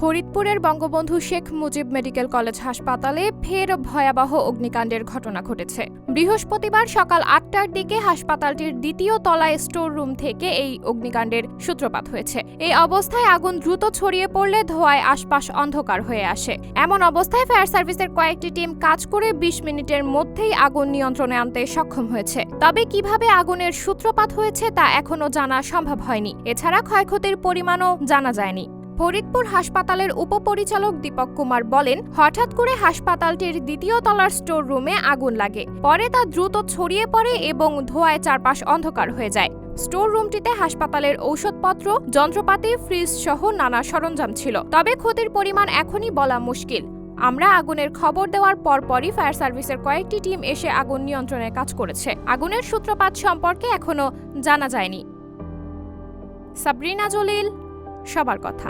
ফরিদপুরের Bangabandhu Sheikh Mujib medical college হাসপাতালে ফের ভয়াবহ অগ্নিকাণ্ডের ঘটনা ঘটেছে। বৃহস্পতিবার সকাল ৮টার দিকে হাসপাতালটির দ্বিতীয় তলায় স্টোর রুম থেকে এই অগ্নিকাণ্ডের সূত্রপাত হয়েছে। এই অবস্থায় আগুন দ্রুত ছড়িয়ে পড়লে ধোঁয়ায় আশপাশ অন্ধকার হয়ে আসে। এমন অবস্থায় ফায়ার সার্ভিসের কয়েকটি টিম কাজ করে ২০ মিনিটের মধ্যেই আগুন নিয়ন্ত্রণে আনতে সক্ষম হয়েছে। তবে কিভাবে আগুনের সূত্রপাত হয়েছে তা এখনো জানা সম্ভব হয়নি। এছাড়া ক্ষয়ক্ষতির পরিমাণও জানা যায়নি। ফরিদপুর হাসপাতালের উপপরিচালক দীপক কুমার বলেন, হঠাৎ করে হাসপাতালটির দ্বিতীয় তলার স্টোর রুমে আগুন লাগে। পরে তা দ্রুত ছড়িয়ে পড়ে এবং ধোঁয়ায় চারপাশ অন্ধকার হয়ে যায়। স্টোর রুমটিতে হাসপাতালের ঔষধপত্র, যন্ত্রপাতি, ফ্রিজ সহ নানা সরঞ্জাম ছিল। তবে ক্ষতির পরিমাণ এখনই বলা মুশকিল। আমরা আগুনের খবর দেওয়ার পরপরই ফায়ার সার্ভিসের কয়েকটি টিম এসে আগুন নিয়ন্ত্রণের কাজ করেছে। আগুনের সূত্রপাত সম্পর্কে এখনো জানা যায়নি। সাবরিনা জলিল, সবার কথা।